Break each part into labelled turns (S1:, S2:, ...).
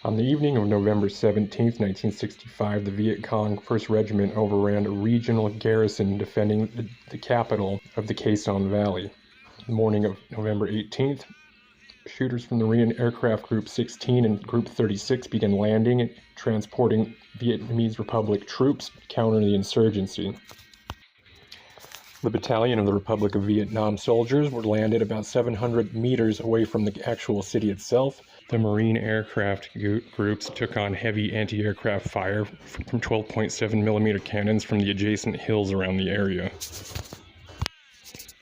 S1: On the evening of November 17, 1965, the Viet Cong 1st Regiment overran a regional garrison defending the capital of the Khe Sanh Valley. The morning of November 18th, shooters from the Marine Aircraft Group 16 and Group 36 began landing and transporting Vietnamese Republic troops to counter the insurgency. The Battalion of the Republic of Vietnam soldiers were landed about 700 meters away from the actual city itself. The Marine aircraft groups took on heavy anti-aircraft fire from 12.7 millimeter cannons from the adjacent hills around the area.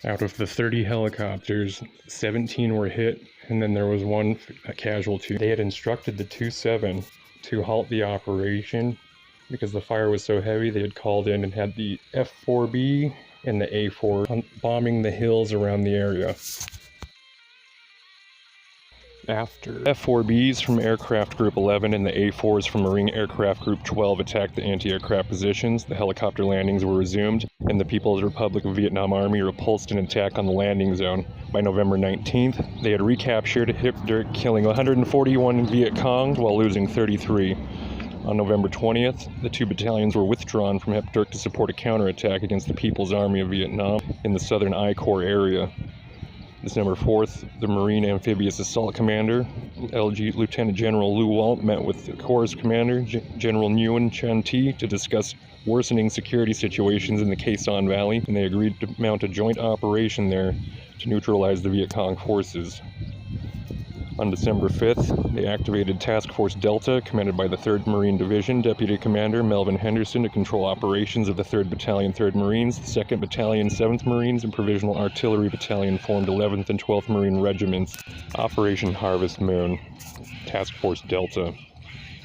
S1: Out of the 30 helicopters, 17 were hit, and then there was one casualty. They had instructed the 2-7 to halt the operation because the fire was so heavy. They had called in and had the F-4B and the A-4 bombing the hills around the area. After F-4Bs from Aircraft Group 11 and the A-4s from Marine Aircraft Group 12 attacked the anti-aircraft positions, the helicopter landings were resumed, and the People's Republic of Vietnam Army repulsed an attack on the landing zone. By November 19th, they had recaptured Hip Dirk, killing 141 Viet Cong while losing 33. On November 20th, the two battalions were withdrawn from Hep Dirk to support a counterattack against the People's Army of Vietnam in the southern I Corps area. December 4th, the Marine Amphibious Assault Commander, LG Lieutenant General Lew Walt, met with the Corps Commander, General Nguyen Chan Thi, to discuss worsening security situations in the Khe Sanh Valley, and they agreed to mount a joint operation there to neutralize the Viet Cong forces. On December 5th, they activated Task Force Delta, commanded by the 3rd Marine Division Deputy Commander Melvin Henderson, to control operations of the 3rd Battalion, 3rd Marines, the 2nd Battalion, 7th Marines, and Provisional Artillery Battalion formed 11th and 12th Marine Regiments. Operation Harvest Moon, Task Force Delta.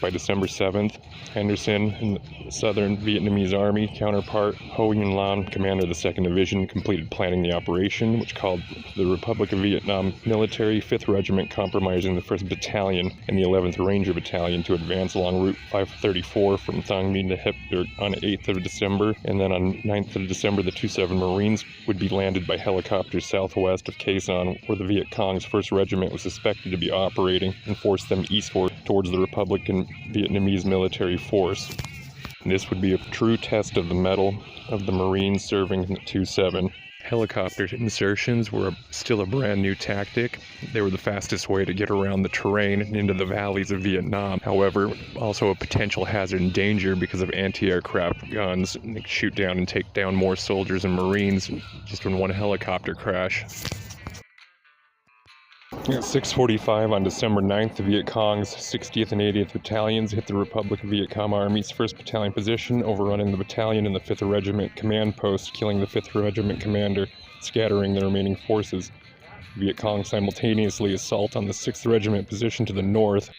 S1: By December 7th, Henderson and the Southern Vietnamese Army counterpart Ho Nguyen Lan, commander of the 2nd Division, completed planning the operation, which called the Republic of Vietnam Military 5th Regiment, comprising the 1st Battalion and the 11th Ranger Battalion, to advance along Route 534 from Thang Minh to Hep Dirk on 8th of December, and then on 9th of December, the 2-7 Marines would be landed by helicopters southwest of Khe Sanh, where the Viet Cong's 1st Regiment was suspected to be operating, and force them eastward towards the Republican Vietnamese military force. And this would be a true test of the mettle of the Marines serving in the 2-7. Helicopter insertions were still a brand new tactic. They were the fastest way to get around the terrain and into the valleys of Vietnam. However, also a potential hazard and danger because of anti-aircraft guns. They could shoot down and take down more soldiers and Marines just in one helicopter crash. At 6:45 on December 9th, the Viet Cong's 60th and 80th Battalions hit the Republic of Vietnam Army's 1st Battalion position, overrunning the battalion and the 5th Regiment command post, killing the 5th Regiment commander, scattering the remaining forces. Viet Cong simultaneously assault on the 6th Regiment position to the north.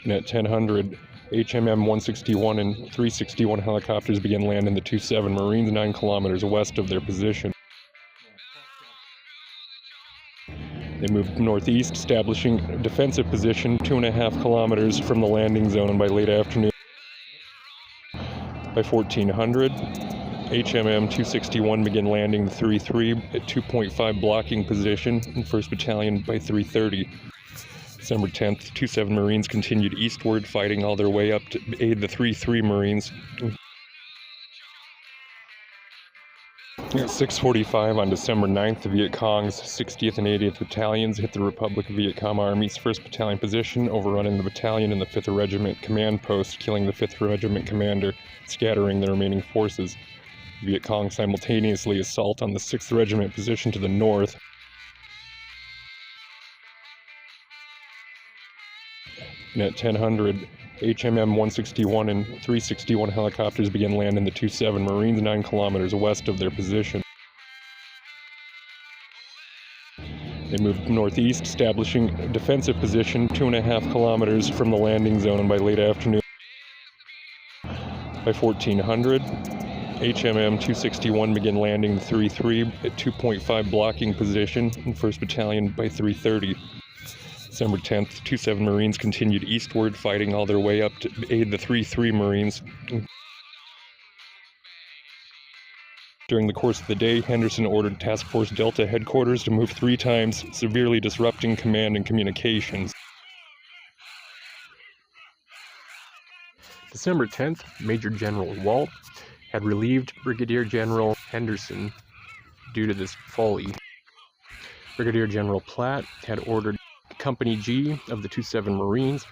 S1: And at 10:00, HMM 161 and 361 helicopters began landing the 2-7 Marines 9 kilometers west of their position. They moved northeast, establishing a defensive position 2.5 kilometers from the landing zone, and by late afternoon, by 1400, HMM 261 began landing the 3-3 at 2.5 blocking position in 1st Battalion by 3:30. December 10th, 2-7 Marines continued eastward, fighting all their way up to aid the 3-3 Marines. At 6:45 on December 9th, the Viet Cong's 60th and 80th Battalions hit the Republic of Vietnam Army's 1st Battalion position, overrunning the battalion and the 5th Regiment command post, killing the 5th Regiment commander, scattering the remaining forces. Viet Cong simultaneously assault on the 6th Regiment position to the north. And at 10:00, HMM 161 and 361 helicopters began landing the 2-7 Marines 9 kilometers west of their position. They moved northeast, establishing a defensive position 2.5 kilometers from the landing zone, and by late afternoon, by 1400, HMM 261 began landing the 3-3 at 2.5 blocking position in 1st Battalion by 3:30. December 10th, 2-7 Marines continued eastward, fighting all their way up to aid the 3-3 Marines. During the course of the day, Henderson ordered Task Force Delta headquarters to move 3 times, severely disrupting command and communications. December 10th, Major General Walt had relieved Brigadier General Henderson due to this folly. Brigadier General Platt had ordered Company G of the 2-7 Marines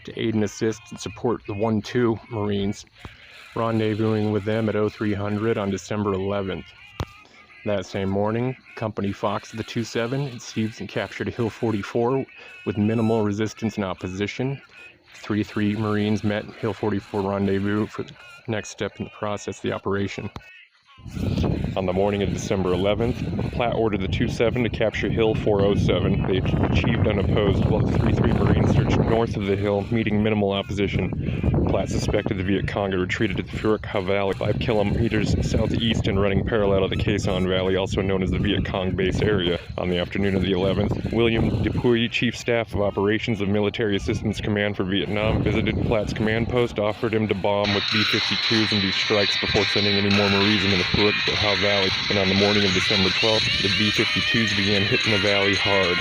S1: to aid and assist and support the 1-2 Marines, rendezvousing with them at 0300 on December 11th. That same morning, Company Fox of the 2-7 had seized and captured Hill 44 with minimal resistance and opposition. 3-3 Marines met Hill 44 rendezvous for the next step in the process of the operation. On the morning of December 11th, Platt ordered the 2-7 to capture Hill 407. They achieved unopposed, while the 3-3 Marines searched north of the hill, meeting minimal opposition. Platt suspected the Viet Cong had retreated to the Phuoc Ha Valley, 5 kilometers southeast and running parallel to the Khe Sanh Valley, also known as the Viet Cong base area. On the afternoon of the 11th, William Dupuy, Chief Staff of Operations of Military Assistance Command for Vietnam, visited Platt's command post, offered him to bomb with B-52s and do strikes before sending any more Marines into the Phuoc Ha Valley. And on the morning of December 12th, the B-52s began hitting the valley hard.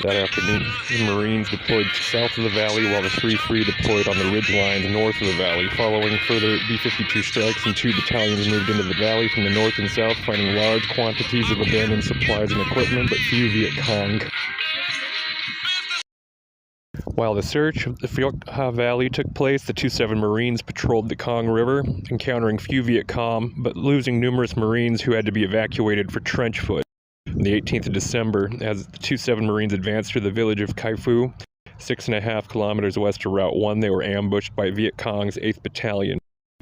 S1: That afternoon, the Marines deployed south of the valley while the 3-3 deployed on the ridge lines north of the valley. Following further B-52 strikes, and 2 battalions moved into the valley from the north and south, finding large quantities of abandoned supplies and equipment, but few Viet Cong. While the search of the Phuoc Ha Valley took place, the 2-7 Marines patrolled the Cong River, encountering few Viet Cong, but losing numerous Marines who had to be evacuated for trench foot. On the 18th of December, as the 2-7 Marines advanced to the village of Kai Fu, 6.5 kilometers west of Route 1, they were ambushed by Viet Cong's 8th Battalion.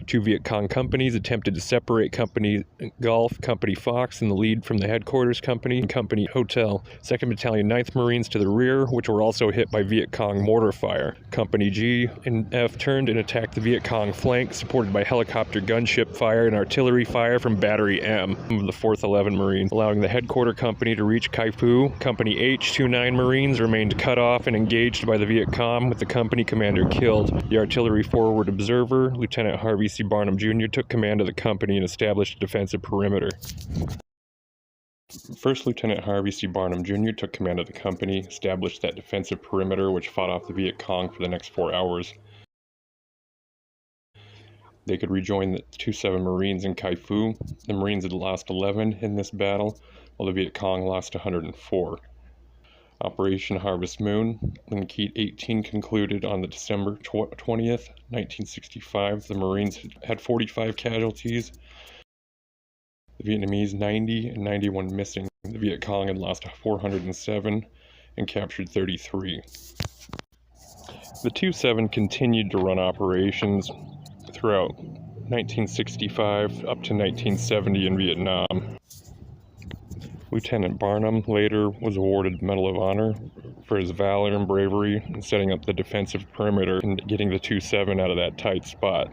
S1: 2 Viet Cong companies attempted to separate Company Golf, Company Fox in the lead from the headquarters company, and Company Hotel. 2nd Battalion 9th Marines to the rear, which were also hit by Viet Cong mortar fire. Company G and F turned and attacked the Viet Cong flank, supported by helicopter gunship fire and artillery fire from Battery M of the 4th 11 Marines, allowing the headquarter company to reach Kai Fu. Company H, 2-9 Marines remained cut off and engaged by the Viet Cong, with the company commander killed. The artillery forward observer, Lieutenant Harvey C. Barnum Jr., took command of the company and established a defensive perimeter. First Lieutenant Harvey C. Barnum Jr. took command of the company, established that defensive perimeter, which fought off the Viet Cong for the next 4 hours. They could rejoin the 2-7 Marines in Kai Fu. The Marines had lost 11 in this battle, while the Viet Cong lost 104. Operation Harvest Moon, Linkeet 18, concluded on the December 20th, 1965. The Marines had 45 casualties, the Vietnamese 90 and 91 missing. The Viet Cong had lost 407 and captured 33. The 2-7 continued to run operations throughout 1965 up to 1970 in Vietnam. Lieutenant Barnum later was awarded the Medal of Honor for his valor and bravery in setting up the defensive perimeter and getting the 2-7 out of that tight spot.